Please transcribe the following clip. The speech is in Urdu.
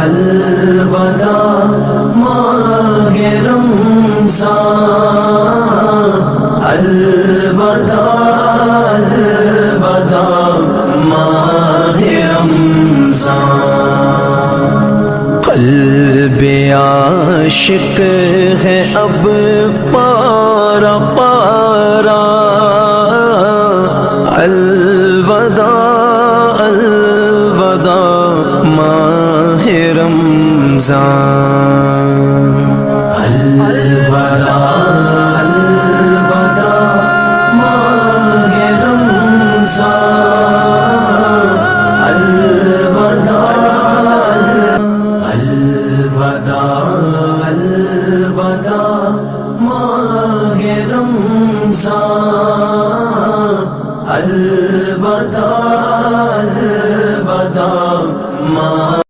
الوداع ماہ رمضان، الوداع الوداع ماہ رمضان۔ قلب عاشق ہے اب پارا پارا، الوداع الوداع ماہ رمضان، الوداع الوداع ماہ رمضان، الوداع الوداع الوداع ماہ رمضان، الوداع الوداع ماہ